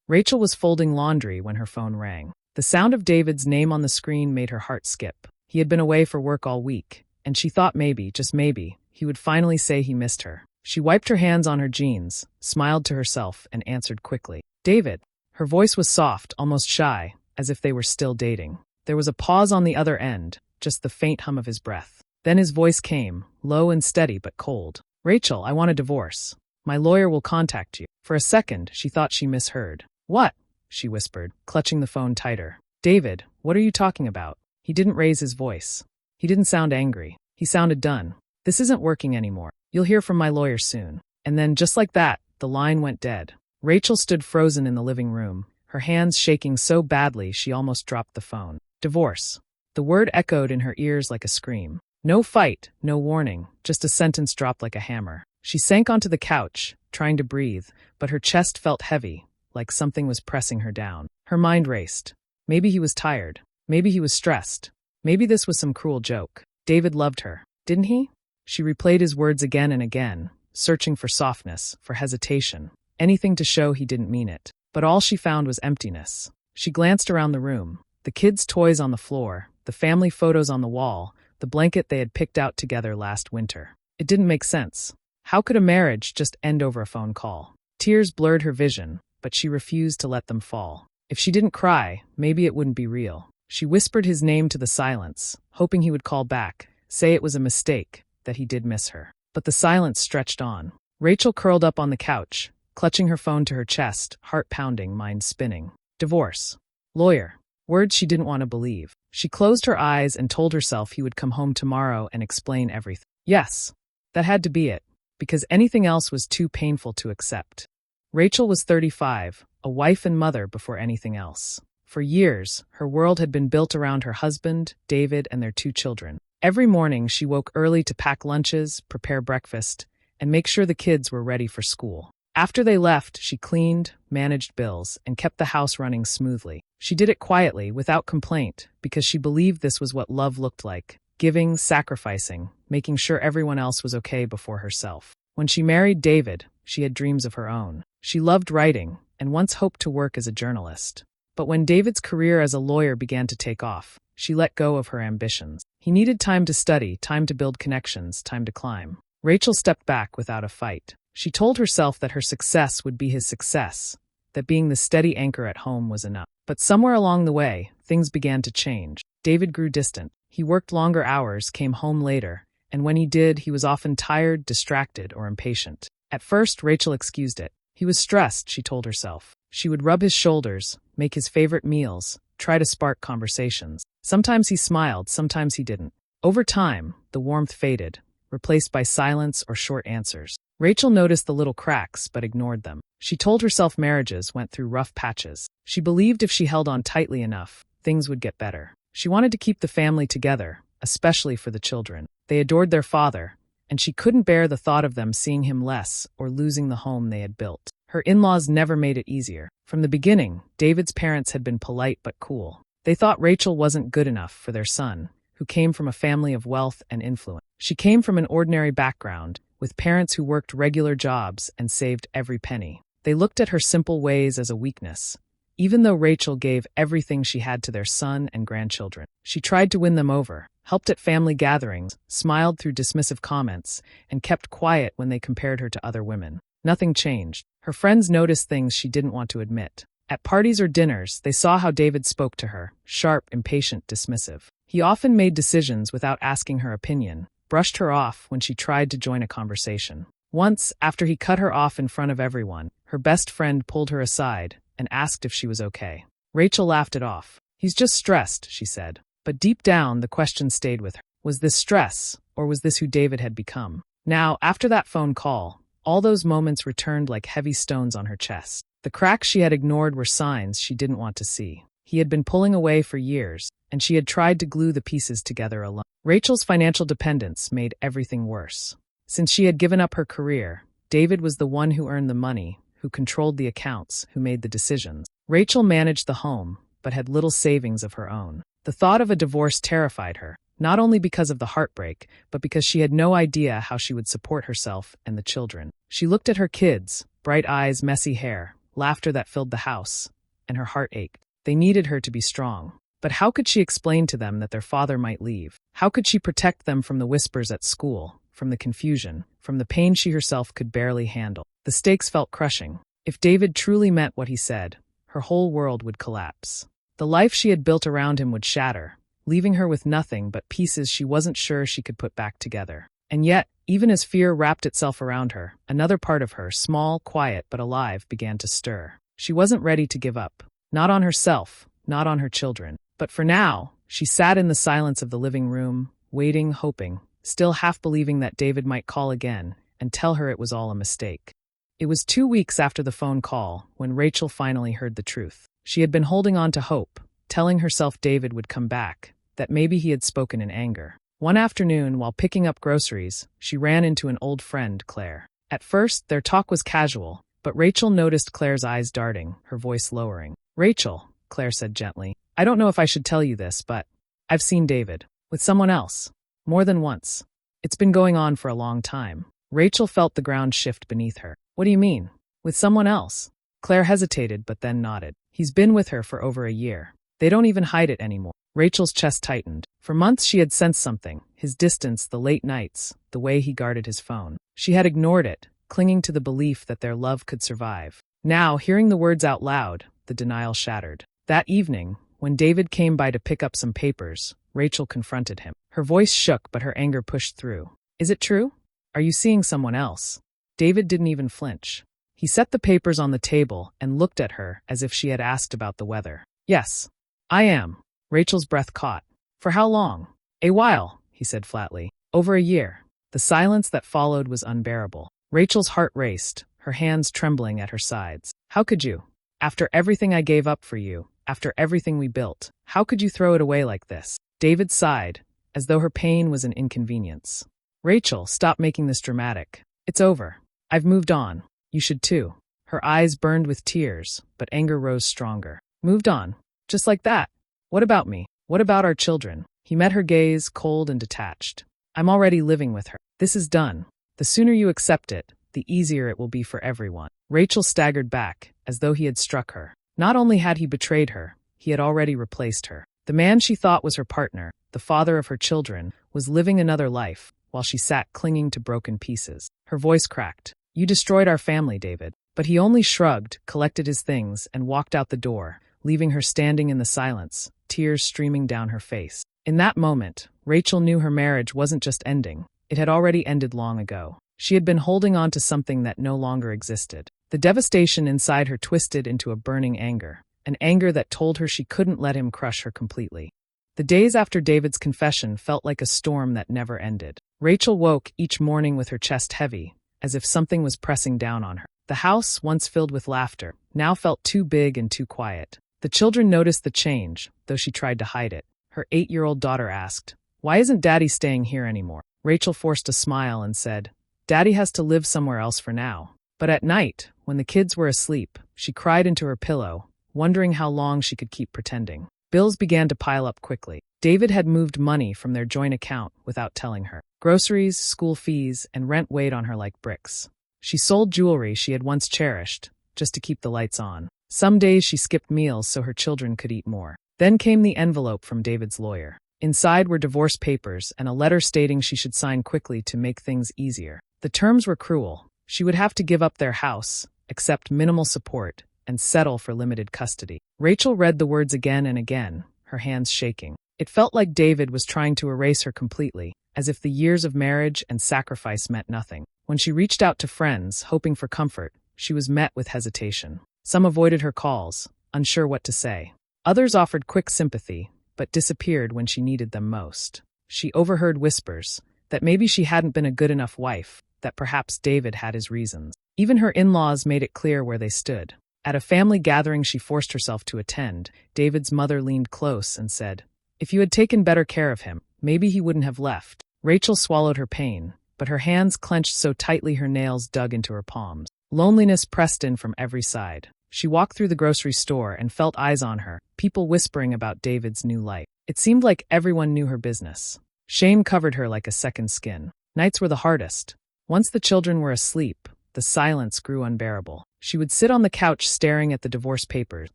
Rachel was folding laundry when her phone rang. The sound of David's name on the screen made her heart skip. He had been away for work all week, and she thought maybe, just maybe, he would finally say he missed her. She wiped her hands on her jeans, smiled to herself, and answered quickly. David. Her voice was soft, almost shy, as if they were still dating. There was a pause on the other end, just the faint hum of his breath. Then his voice came, low and steady but cold. Rachel, I want a divorce. My lawyer will contact you. For a second, she thought she misheard. What? She whispered, clutching the phone tighter. David, what are you talking about? He didn't raise his voice. He didn't sound angry. He sounded done. This isn't working anymore. You'll hear from my lawyer soon. And then, just like that, the line went dead. Rachel stood frozen in the living room, her hands shaking so badly she almost dropped the phone. Divorce. The word echoed in her ears like a scream. No fight, no warning, just a sentence dropped like a hammer. She sank onto the couch, trying to breathe, but her chest felt heavy, like something was pressing her down. Her mind raced. Maybe he was tired. Maybe he was stressed. Maybe this was some cruel joke. David loved her, didn't he? She replayed his words again and again, searching for softness, for hesitation, anything to show he didn't mean it. But all she found was emptiness. She glanced around the room. The kids' toys on the floor, the family photos on the wall, the blanket they had picked out together last winter. It didn't make sense. How could a marriage just end over a phone call? Tears blurred her vision, but she refused to let them fall. If she didn't cry, maybe it wouldn't be real. She whispered his name to the silence, hoping he would call back, say it was a mistake, that he did miss her. But the silence stretched on. Rachel curled up on the couch, clutching her phone to her chest, heart pounding, mind spinning. Divorce. Lawyer. Words she didn't want to believe. She closed her eyes and told herself he would come home tomorrow and explain everything. Yes, that had to be it, because anything else was too painful to accept. Rachel was 35, a wife and mother before anything else. For years, her world had been built around her husband, David, and their 2 children. Every morning, she woke early to pack lunches, prepare breakfast, and make sure the kids were ready for school. After they left, she cleaned, managed bills, and kept the house running smoothly. She did it quietly, without complaint, because she believed this was what love looked like. Giving, sacrificing, making sure everyone else was okay before herself. When she married David, she had dreams of her own. She loved writing, and once hoped to work as a journalist. But when David's career as a lawyer began to take off, she let go of her ambitions. He needed time to study, time to build connections, time to climb. Rachel stepped back without a fight. She told herself that her success would be his success, that being the steady anchor at home was enough. But somewhere along the way, things began to change. David grew distant. He worked longer hours, came home later, and when he did, he was often tired, distracted, or impatient. At first, Rachel excused it. He was stressed, she told herself. She would rub his shoulders, make his favorite meals, try to spark conversations. Sometimes he smiled, sometimes he didn't. Over time, the warmth faded, replaced by silence or short answers. Rachel noticed the little cracks, but ignored them. She told herself marriages went through rough patches. She believed if she held on tightly enough, things would get better. She wanted to keep the family together, especially for the children. They adored their father, and she couldn't bear the thought of them seeing him less or losing the home they had built. Her in-laws never made it easier. From the beginning, David's parents had been polite but cool. They thought Rachel wasn't good enough for their son, who came from a family of wealth and influence. She came from an ordinary background, with parents who worked regular jobs and saved every penny. They looked at her simple ways as a weakness, even though Rachel gave everything she had to their son and grandchildren. She tried to win them over, helped at family gatherings, smiled through dismissive comments, and kept quiet when they compared her to other women. Nothing changed. Her friends noticed things she didn't want to admit. At parties or dinners, they saw how David spoke to her, sharp, impatient, dismissive. He often made decisions without asking her opinion, brushed her off when she tried to join a conversation. Once, after he cut her off in front of everyone, her best friend pulled her aside and asked if she was okay. Rachel laughed it off. "He's just stressed," she said. But deep down, the question stayed with her. Was this stress, or was this who David had become? Now, after that phone call, all those moments returned like heavy stones on her chest. The cracks she had ignored were signs she didn't want to see. He had been pulling away for years, and she had tried to glue the pieces together alone. Rachel's financial dependence made everything worse. Since she had given up her career, David was the one who earned the money, who controlled the accounts, who made the decisions. Rachel managed the home, but had little savings of her own. The thought of a divorce terrified her, not only because of the heartbreak, but because she had no idea how she would support herself and the children. She looked at her kids, bright eyes, messy hair, laughter that filled the house, and her heart ached. They needed her to be strong. But how could she explain to them that their father might leave? How could she protect them from the whispers at school, from the confusion, from the pain she herself could barely handle? The stakes felt crushing. If David truly meant what he said, her whole world would collapse. The life she had built around him would shatter, leaving her with nothing but pieces she wasn't sure she could put back together. And yet, even as fear wrapped itself around her, another part of her, small, quiet, but alive, began to stir. She wasn't ready to give up. Not on herself, not on her children. But for now, she sat in the silence of the living room, waiting, hoping, still half believing that David might call again and tell her it was all a mistake. It was 2 weeks after the phone call when Rachel finally heard the truth. She had been holding on to hope, telling herself David would come back, that maybe he had spoken in anger. One afternoon, while picking up groceries, she ran into an old friend, Claire. At first, their talk was casual, but Rachel noticed Claire's eyes darting, her voice lowering. "Rachel," Claire said gently, "I don't know if I should tell you this, but I've seen David. With someone else. More than once. It's been going on for a long time." Rachel felt the ground shift beneath her. "What do you mean? With someone else?" Claire hesitated but then nodded. "He's been with her for over a year. They don't even hide it anymore." Rachel's chest tightened. For months she had sensed something, his distance, the late nights, the way he guarded his phone. She had ignored it, clinging to the belief that their love could survive. Now, hearing the words out loud, the denial shattered. That evening, when David came by to pick up some papers, Rachel confronted him. Her voice shook, but her anger pushed through. "Is it true? Are you seeing someone else?" David didn't even flinch. He set the papers on the table and looked at her as if she had asked about the weather. "Yes, I am." Rachel's breath caught. "For how long?" "A while," he said flatly. "Over a year." The silence that followed was unbearable. Rachel's heart raced, her hands trembling at her sides. "How could you? After everything I gave up for you, after everything we built, how could you throw it away like this?" David sighed, as though her pain was an inconvenience. "Rachel, stop making this dramatic. It's over. I've moved on. You should too." Her eyes burned with tears, but anger rose stronger. "Moved on? Just like that? What about me? What about our children?" He met her gaze, cold and detached. "I'm already living with her. This is done. The sooner you accept it, the easier it will be for everyone." Rachel staggered back, as though he had struck her. Not only had he betrayed her, he had already replaced her. The man she thought was her partner, the father of her children, was living another life, while she sat clinging to broken pieces. Her voice cracked. "You destroyed our family, David." But he only shrugged, collected his things, and walked out the door, leaving her standing in the silence, tears streaming down her face. In that moment, Rachel knew her marriage wasn't just ending. It had already ended long ago. She had been holding on to something that no longer existed. The devastation inside her twisted into a burning anger, an anger that told her she couldn't let him crush her completely. The days after David's confession felt like a storm that never ended. Rachel woke each morning with her chest heavy, as if something was pressing down on her. The house, once filled with laughter, now felt too big and too quiet. The children noticed the change, though she tried to hide it. Her 8-year-old daughter asked, "Why isn't Daddy staying here anymore?" Rachel forced a smile and said, "Daddy has to live somewhere else for now." But at night, when the kids were asleep, she cried into her pillow, wondering how long she could keep pretending. Bills began to pile up quickly. David had moved money from their joint account without telling her. Groceries, school fees, and rent weighed on her like bricks. She sold jewelry she had once cherished, just to keep the lights on. Some days she skipped meals so her children could eat more. Then came the envelope from David's lawyer. Inside were divorce papers and a letter stating she should sign quickly to make things easier. The terms were cruel. She would have to give up their house, accept minimal support, and settle for limited custody. Rachel read the words again and again, her hands shaking. It felt like David was trying to erase her completely, as if the years of marriage and sacrifice meant nothing. When she reached out to friends, hoping for comfort, she was met with hesitation. Some avoided her calls, unsure what to say. Others offered quick sympathy, but disappeared when she needed them most. She overheard whispers that maybe she hadn't been a good enough wife, that perhaps David had his reasons. Even her in-laws made it clear where they stood. At a family gathering she forced herself to attend, David's mother leaned close and said, "If you had taken better care of him, maybe he wouldn't have left." Rachel swallowed her pain, but her hands clenched so tightly her nails dug into her palms. Loneliness pressed in from every side. She walked through the grocery store and felt eyes on her, people whispering about David's new life. It seemed like everyone knew her business. Shame covered her like a second skin. Nights were the hardest. Once the children were asleep, the silence grew unbearable. She would sit on the couch staring at the divorce papers,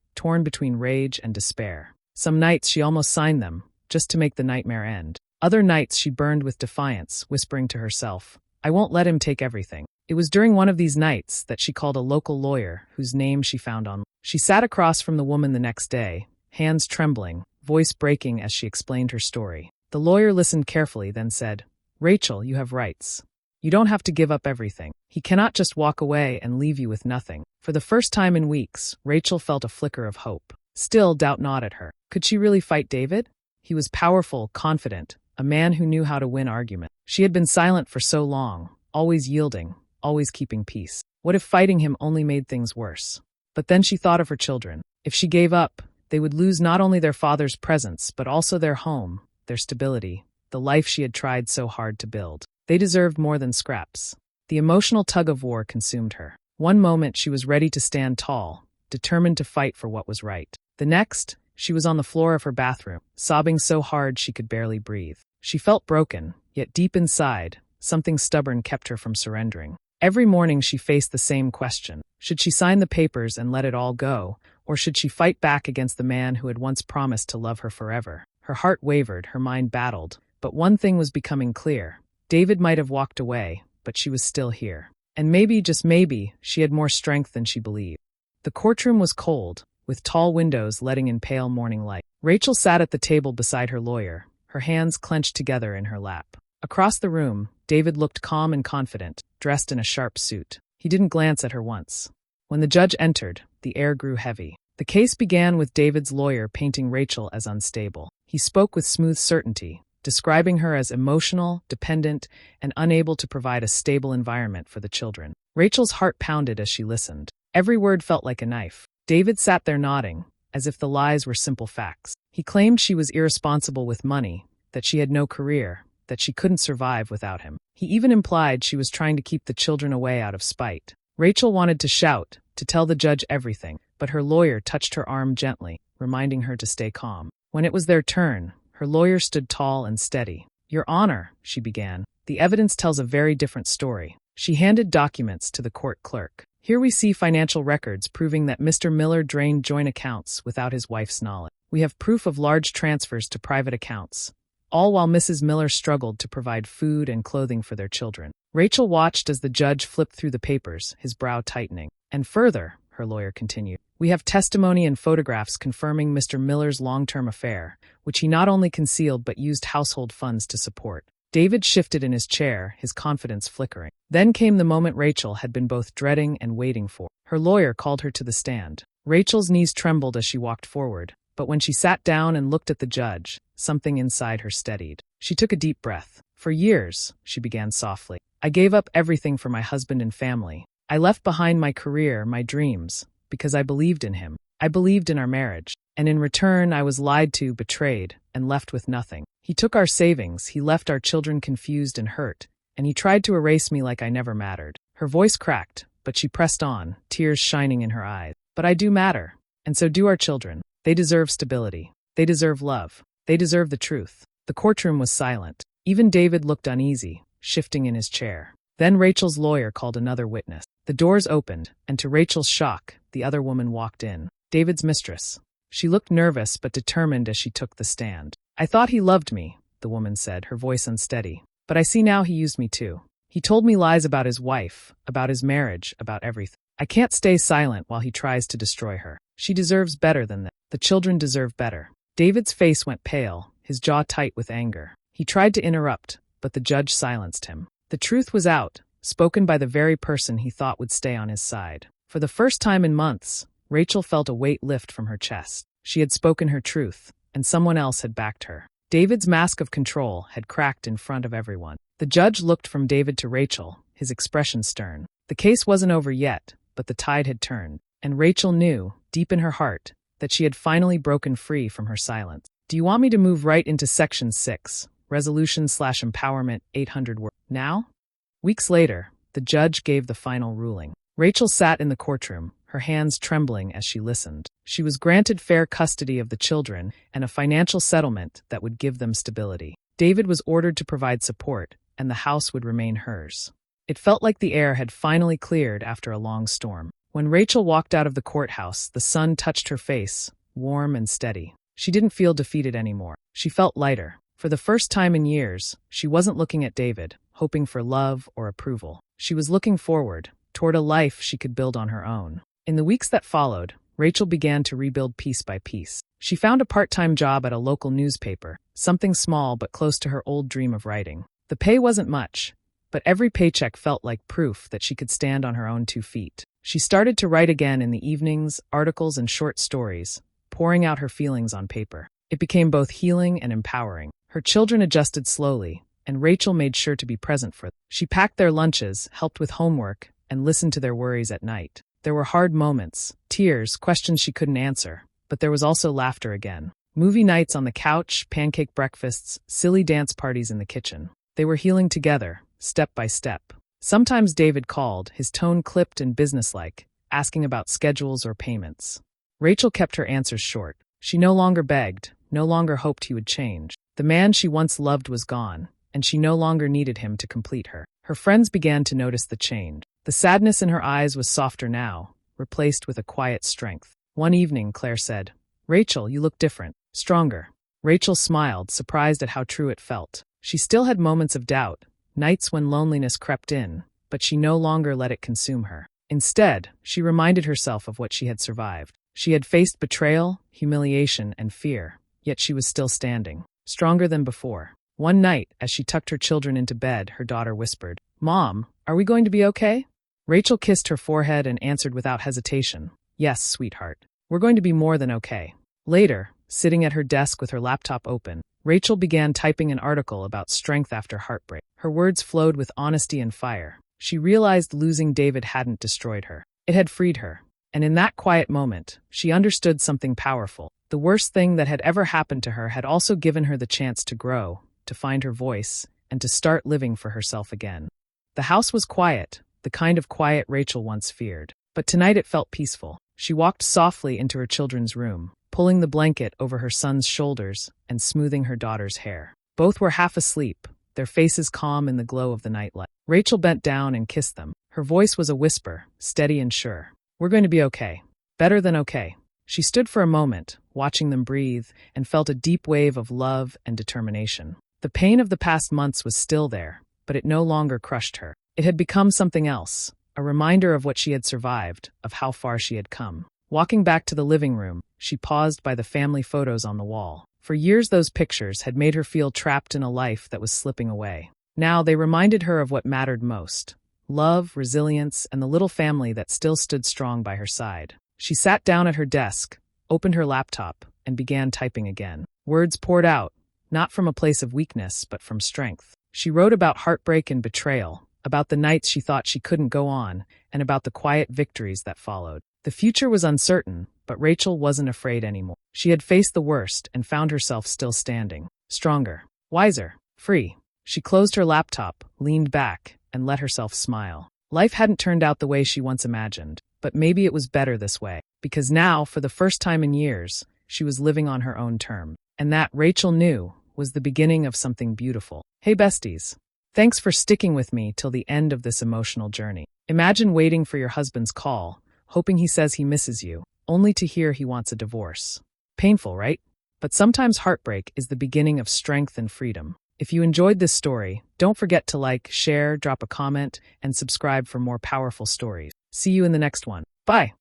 torn between rage and despair. Some nights she almost signed them, just to make the nightmare end. Other nights she burned with defiance, whispering to herself, "I won't let him take everything." It was during one of these nights that she called a local lawyer, whose name she found online. She sat across from the woman the next day, hands trembling, voice breaking as she explained her story. The lawyer listened carefully, then said, "Rachel, you have rights. You don't have to give up everything. He cannot just walk away and leave you with nothing." For the first time in weeks, Rachel felt a flicker of hope. Still, doubt gnawed at her. Could she really fight David? He was powerful, confident, a man who knew how to win arguments. She had been silent for so long, always yielding, always keeping peace. What if fighting him only made things worse? But then she thought of her children. If she gave up, they would lose not only their father's presence, but also their home, their stability, the life she had tried so hard to build. They deserved more than scraps. The emotional tug-of-war consumed her. One moment she was ready to stand tall, determined to fight for what was right. The next, she was on the floor of her bathroom, sobbing so hard she could barely breathe. She felt broken, yet deep inside, something stubborn kept her from surrendering. Every morning she faced the same question. Should she sign the papers and let it all go, or should she fight back against the man who had once promised to love her forever? Her heart wavered, her mind battled, but one thing was becoming clear. David might have walked away, but she was still here. And maybe, just maybe, she had more strength than she believed. The courtroom was cold, with tall windows letting in pale morning light. Rachel sat at the table beside her lawyer, her hands clenched together in her lap. Across the room, David looked calm and confident, dressed in a sharp suit. He didn't glance at her once. When the judge entered, the air grew heavy. The case began with David's lawyer painting Rachel as unstable. He spoke with smooth certainty, describing her as emotional, dependent, and unable to provide a stable environment for the children. Rachel's heart pounded as she listened. Every word felt like a knife. David sat there nodding, as if the lies were simple facts. He claimed she was irresponsible with money, that she had no career, that she couldn't survive without him. He even implied she was trying to keep the children away out of spite. Rachel wanted to shout, to tell the judge everything, but her lawyer touched her arm gently, reminding her to stay calm. When it was their turn, her lawyer stood tall and steady. "Your Honor," she began, "the evidence tells a very different story." She handed documents to the court clerk. "Here we see financial records proving that Mr. Miller drained joint accounts without his wife's knowledge. We have proof of large transfers to private accounts, all while Mrs. Miller struggled to provide food and clothing for their children." Rachel watched as the judge flipped through the papers, his brow tightening. "And further," her lawyer continued, "we have testimony and photographs confirming Mr. Miller's long-term affair, which he not only concealed but used household funds to support." David shifted in his chair, his confidence flickering. Then came the moment Rachel had been both dreading and waiting for. Her lawyer called her to the stand. Rachel's knees trembled as she walked forward, but when she sat down and looked at the judge, something inside her steadied. She took a deep breath. "For years," she began softly, "I gave up everything for my husband and family. I left behind my career, my dreams, because I believed in him. I believed in our marriage. And in return, I was lied to, betrayed, and left with nothing. He took our savings, he left our children confused and hurt, and he tried to erase me like I never mattered." Her voice cracked, but she pressed on, tears shining in her eyes. "But I do matter, and so do our children. They deserve stability. They deserve love. They deserve the truth." The courtroom was silent. Even David looked uneasy, shifting in his chair. Then Rachel's lawyer called another witness. The doors opened, and to Rachel's shock, the other woman walked in. David's mistress. She looked nervous but determined as she took the stand. "I thought he loved me," the woman said, her voice unsteady. "But I see now he used me too. He told me lies about his wife, about his marriage, about everything. I can't stay silent while he tries to destroy her. She deserves better than that. The children deserve better." David's face went pale, his jaw tight with anger. He tried to interrupt, but the judge silenced him. The truth was out, spoken by the very person he thought would stay on his side. For the first time in months, Rachel felt a weight lift from her chest. She had spoken her truth, and someone else had backed her. David's mask of control had cracked in front of everyone. The judge looked from David to Rachel, his expression stern. The case wasn't over yet, but the tide had turned, and Rachel knew, deep in her heart, that she had finally broken free from her silence. "Do you want me to move right into Section 6, Resolution/Empowerment 800 words? Now?" Weeks later, the judge gave the final ruling. Rachel sat in the courtroom, her hands trembling as she listened. She was granted fair custody of the children and a financial settlement that would give them stability. David was ordered to provide support, and the house would remain hers. It felt like the air had finally cleared after a long storm. When Rachel walked out of the courthouse, the sun touched her face, warm and steady. She didn't feel defeated anymore. She felt lighter. For the first time in years, she wasn't looking at David, hoping for love or approval. She was looking forward, toward a life she could build on her own. In the weeks that followed, Rachel began to rebuild piece by piece. She found a part-time job at a local newspaper, something small but close to her old dream of writing. The pay wasn't much, but every paycheck felt like proof that she could stand on her own 2 feet. She started to write again in the evenings, articles and short stories, pouring out her feelings on paper. It became both healing and empowering. Her children adjusted slowly, and Rachel made sure to be present for them. She packed their lunches, helped with homework, and listened to their worries at night. There were hard moments, tears, questions she couldn't answer, but there was also laughter again. Movie nights on the couch, pancake breakfasts, silly dance parties in the kitchen. They were healing together, step by step. Sometimes David called, his tone clipped and businesslike, asking about schedules or payments. Rachel kept her answers short. She no longer begged, no longer hoped he would change. The man she once loved was gone, and she no longer needed him to complete her. Her friends began to notice the change. The sadness in her eyes was softer now, replaced with a quiet strength. One evening, Claire said, "Rachel, you look different, stronger." Rachel smiled, surprised at how true it felt. She still had moments of doubt, nights when loneliness crept in, but she no longer let it consume her. Instead, she reminded herself of what she had survived. She had faced betrayal, humiliation, and fear, yet she was still standing, stronger than before. One night, as she tucked her children into bed, her daughter whispered, "Mom, are we going to be okay?" Rachel kissed her forehead and answered without hesitation, "Yes, sweetheart. We're going to be more than okay." Later, sitting at her desk with her laptop open, Rachel began typing an article about strength after heartbreak. Her words flowed with honesty and fire. She realized losing David hadn't destroyed her. It had freed her. And in that quiet moment, she understood something powerful. The worst thing that had ever happened to her had also given her the chance to grow, to find her voice, and to start living for herself again. The house was quiet, the kind of quiet Rachel once feared. But tonight it felt peaceful. She walked softly into her children's room, pulling the blanket over her son's shoulders and smoothing her daughter's hair. Both were half asleep, their faces calm in the glow of the nightlight. Rachel bent down and kissed them. Her voice was a whisper, steady and sure. "We're going to be okay. Better than okay." She stood for a moment, watching them breathe, and felt a deep wave of love and determination. The pain of the past months was still there, but it no longer crushed her. It had become something else, a reminder of what she had survived, of how far she had come. Walking back to the living room, she paused by the family photos on the wall. For years those pictures had made her feel trapped in a life that was slipping away. Now they reminded her of what mattered most: love, resilience, and the little family that still stood strong by her side. She sat down at her desk, opened her laptop, and began typing again. Words poured out, not from a place of weakness, but from strength. She wrote about heartbreak and betrayal, about the nights she thought she couldn't go on, and about the quiet victories that followed. The future was uncertain, but Rachel wasn't afraid anymore. She had faced the worst and found herself still standing, stronger, wiser, free. She closed her laptop, leaned back, and let herself smile. Life hadn't turned out the way she once imagined, but maybe it was better this way, because now, for the first time in years, she was living on her own terms. And that, Rachel knew, was the beginning of something beautiful. Hey besties. Thanks for sticking with me till the end of this emotional journey. Imagine waiting for your husband's call, hoping he says he misses you, only to hear he wants a divorce. Painful, right? But sometimes heartbreak is the beginning of strength and freedom. If you enjoyed this story, don't forget to like, share, drop a comment, and subscribe for more powerful stories. See you in the next one. Bye!